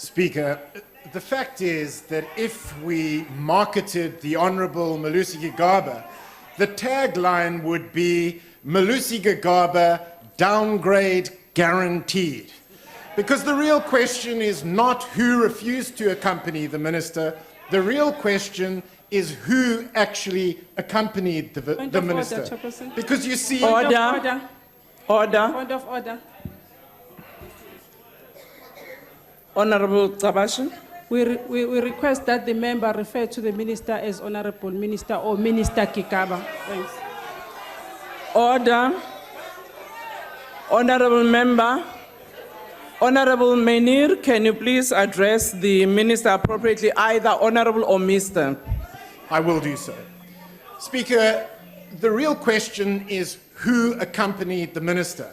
Speaker, the fact is that if we marketed the Honourable Malusi Gigaba, the tagline would be Malusi Gigaba downgrade guaranteed. Because the real question is not who refused to accompany the minister, the real question is who actually accompanied the minister. Order, because you see... Order. Order. Point of order. Honorable Tabashin. We request that the member refer to the minister as Honorable Minister or Minister Gigaba. Thanks. Order. Honorable member. Honorable Menir, can you please address the minister appropriately, either honorable or Mr.? I will do so. Speaker, the real question is who accompanied the minister.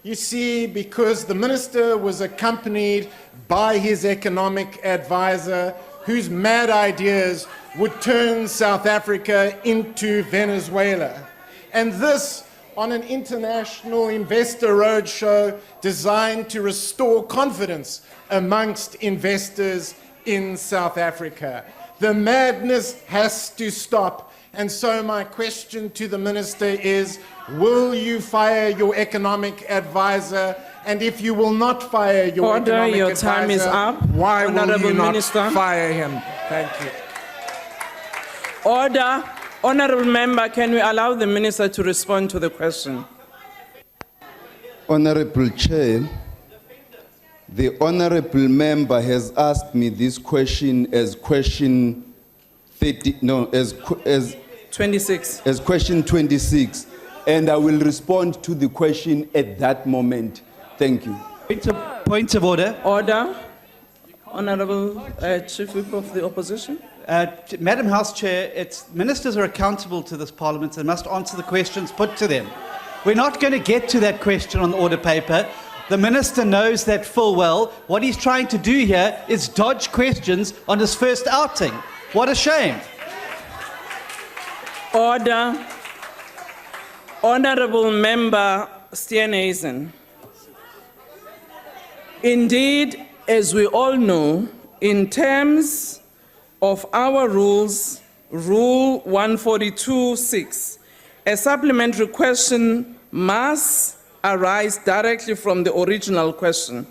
You see, because the minister was accompanied by his economic advisor, whose mad ideas would turn South Africa into Venezuela. And this on an international investor roadshow designed to restore confidence amongst investors in South Africa. The madness has to stop. And so my question to the minister is, will you fire your economic advisor? And if you will not fire your economic your advisor, time is up. why will you not Minister. fire him? Thank you. Order. Honorable member, can we allow the minister to respond to the question? Honorable Chair, the honorable member has asked me this question as question 30, no, as 26. As question 26, and I will respond to the question at that moment. Thank you. Point of order. Order. Honorable Chief Whip of the Opposition. Madam House Chair, ministers are accountable to this Parliament and must answer the questions put to them. We're not going to get to that question on the order paper. The minister knows that full well. What he's trying to do here is dodge questions on his first outing. What a shame. Order. Honorable Member Steenhuisen. Indeed, as we all know, in terms of our rules, Rule 142.6, a supplementary question must arise directly from the original question,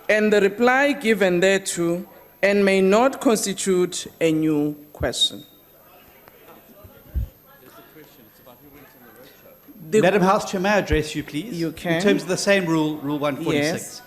and the reply given thereto, and may not constitute a new question. Madam House Chair, may I address you, please? You can. In terms of the same rule, Rule 146. Yes.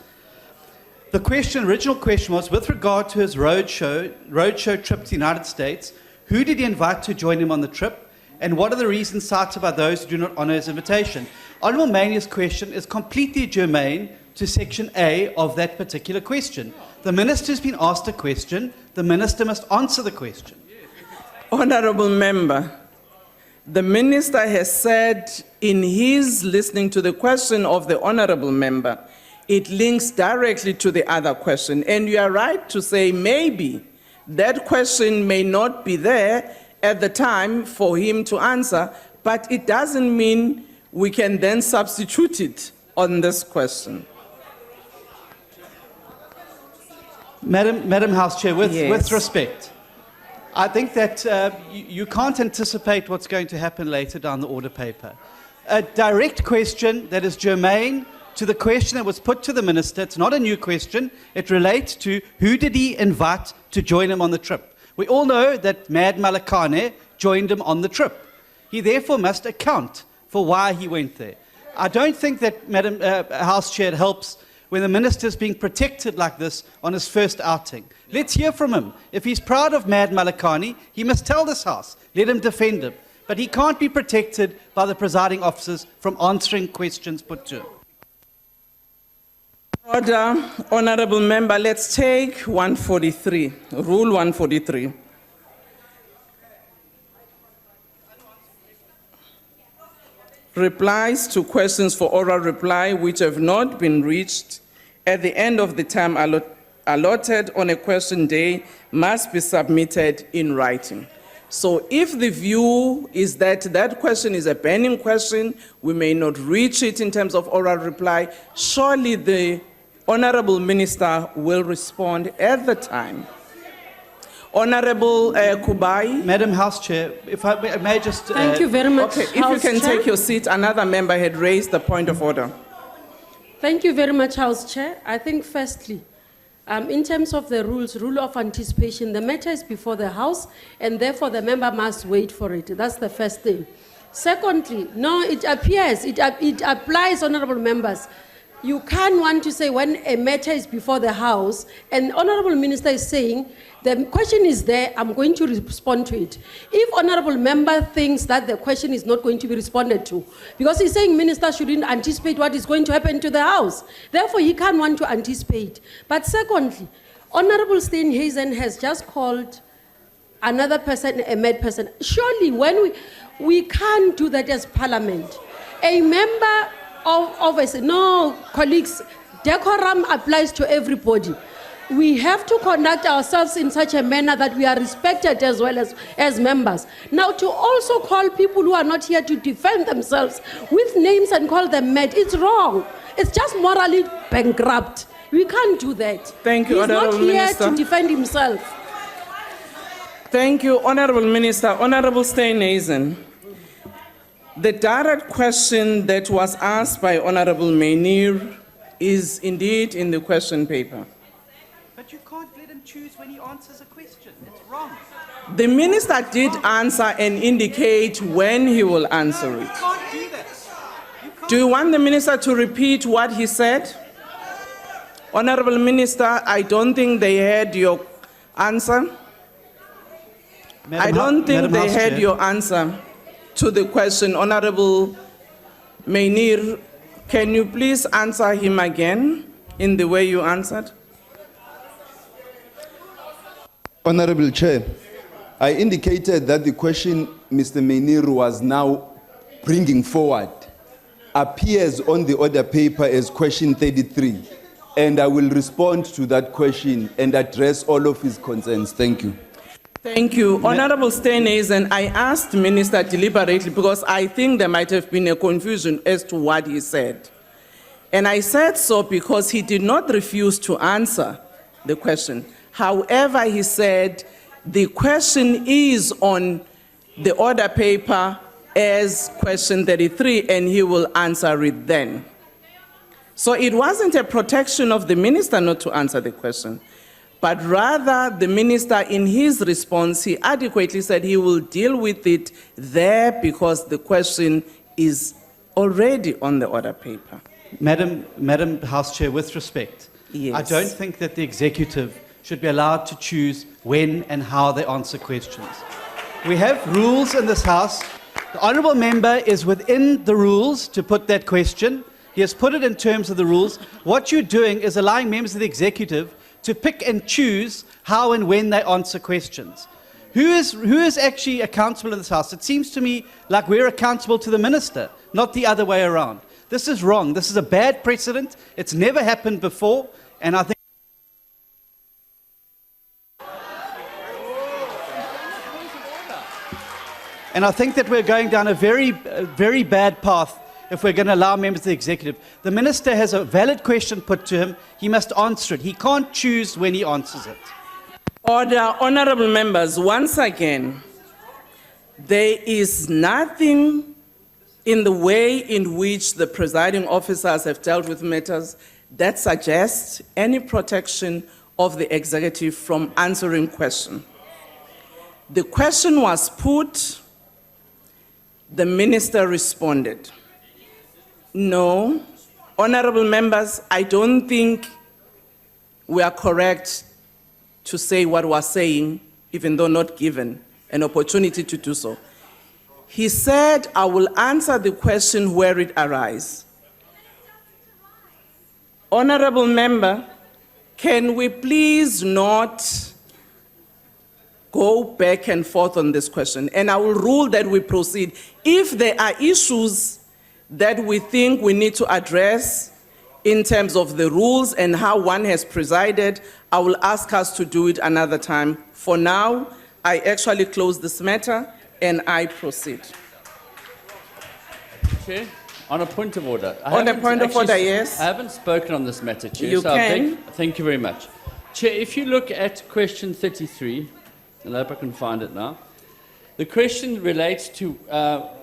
The original question was, with regard to his roadshow trip to the United States, who did he invite to join him on the trip, and what are the reasons cited by those who do not honour his invitation? Honourable Mania's question is completely germane to Section A of that particular question. The minister has been asked a question, the minister must answer the question. Honourable Member, the minister has said in his listening to the question of the honourable member, it links directly to the other question. And you are right to say maybe that question may not be there at the time for him to answer, but it doesn't mean we can then substitute it on this question. Madam House Chair, with Yes. respect, I think that you can't anticipate what's going to happen later down the order paper. A direct question that is germane to the question that was put to the minister, it's not a new question, it relates to who did he invite to join him on the trip. We all know that Mad Malakane joined him on the trip. He therefore must account for why he went there. I don't think that, Madam House Chair, it helps when the minister is being protected like this on his first outing. Let's hear from him. If he's proud of Mad Malakane, he must tell this House. Let him defend him. But he can't be protected by the presiding officers from answering questions put to him. Order. Honourable Member, let's take 143, Rule 143. Replies to questions for oral reply which have not been reached at the end of the time allotted on a question day must be submitted in writing. So if the view is that that question is a pending question, we may not reach it in terms of oral reply, surely the Honorable Minister will respond at the time. Honorable Kubai. Madam House Chair, if I may just... Thank you very much, Okay, if you House can Chair. take your seat, another member had raised the point of order. Thank you very much, House Chair. I think firstly, in terms of the rules, rule of anticipation, the matter is before the House, and therefore the member must wait for it. That's the first thing. Secondly, no, it appears, it applies, honorable members. You can't want to say when a matter is before the House, and honorable minister is saying, the question is there, I'm going to respond to it. If honorable member thinks that the question is not going to be responded to, because he's saying minister shouldn't anticipate what is going to happen to the House, therefore he can't want to anticipate. But secondly, honorable Steenhuisen has just called another person a mad person. Surely when we can't do that as parliament. A member of us, no, colleagues, decorum applies to everybody. We have to conduct ourselves in such a manner that we are respected as well as members. Now, to also call people who are not here to defend themselves with names and call them mad, it's wrong. It's just morally bankrupt. We can't do that. Thank you, He's Honourable not here Minister. to defend himself. Thank you, Honorable Minister. Honorable Steenhuisen. The direct question that was asked by Honorable Mainir is indeed in the question paper. But you can't let him choose when he answers a question. It's wrong. The minister did answer and indicate when he will answer You it. can't do that. You can't. Do you want the minister to repeat what he said? Honorable Minister, I don't think they heard your answer. I don't think Madam they House heard Chair. your answer to the question. Honorable Mainir, can you please answer him again in the way you answered? Honorable Chair, I indicated that the question Mr. Mainir was now bringing forward appears on the order paper as question 33, and I will respond to that question and address all of his concerns. Thank you. Thank you. Honorable Steenhuisen, I asked Minister deliberately because I think there might have been a confusion as to what he said. And I said so because he did not refuse to answer the question. However, he said the question is on the order paper as question 33 and he will answer it then. So it wasn't a protection of the minister not to answer the question, but rather the minister in his response, he adequately said he will deal with it there because the question is already on the order paper. Madam House Chair, with respect, Yes. I don't think that the executive should be allowed to choose when and how they answer questions. We have rules in this House. The honourable member is within the rules to put that question. He has put it in terms of the rules. What you're doing is allowing members of the executive to pick and choose how and when they answer questions. Who is actually accountable in this House? It seems to me like we're accountable to the minister, not the other way around. This is wrong. This is a bad precedent. It's never happened before, and I think that we're going down a very bad path if we're going to allow members of the executive. The minister has a valid question put to him. He must answer it. He can't choose when he answers it. Order, honorable members, once again, there is nothing in the way in which the presiding officers have dealt with matters that suggests any protection of the executive from answering question. The question was put, the minister responded. No, honorable members, I don't think we are correct to say what we're saying, even though not given an opportunity to do so. He said, I will answer the question where it arises. Honorable member, can we please not go back and forth on this question? And I will rule that we proceed. If there are issues that we think we need to address in terms of the rules and how one has presided, I will ask us to do it another time. For now, I actually close this matter and I proceed. Okay. On a point of order. On a point of order, yes. I haven't spoken on this matter, Chair. You can. Thank you very much. Chair, if you look at question 33, and I hope I can find it now, the question relates to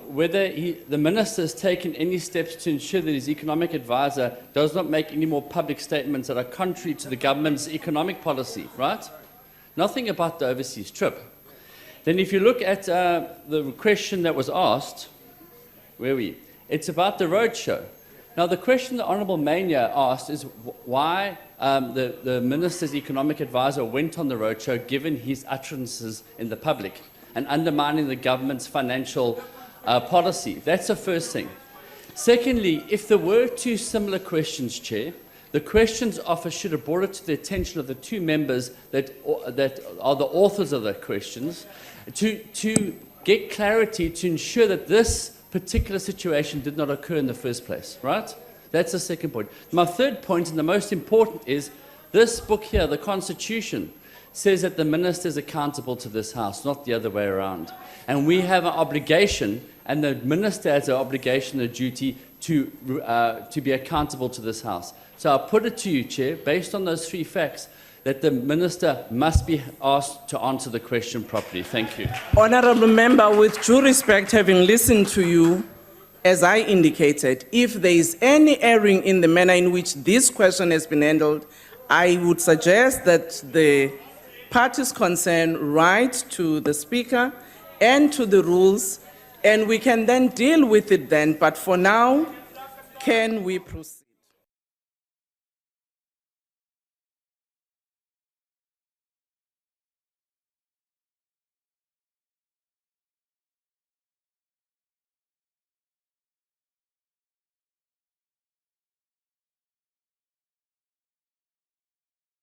whether the Minister has taken any steps to ensure that his economic advisor does not make any more public statements that are contrary to the government's economic policy, right? Nothing about the overseas trip. Then if you look at the question that was asked, where are we? It's about the roadshow. Now, the question the Honourable Mania asked is why the Minister's economic advisor went on the roadshow given his utterances in the public and undermining the government's financial policy. That's the first thing. Secondly, if there were two similar questions, Chair, the questions officer should have brought it to the attention of the two members that are the authors of the questions to get clarity to ensure that this particular situation did not occur in the first place, right? That's the second point. My third point, and the most important, is this book here, the Constitution, says that the Minister is accountable to this House, not the other way around. And we have an obligation, and the Minister has an obligation, a duty, to be accountable to this House. So I'll put it to you, Chair, based on those three facts, that the Minister must be asked to answer the question properly. Thank you. Honourable Member, with due respect, having listened to you, as I indicated, if there is any erring in the manner in which this question has been handled, I would suggest that the parties concerned write to the Speaker and to the rules, and we can then deal with it then. But for now, can we proceed?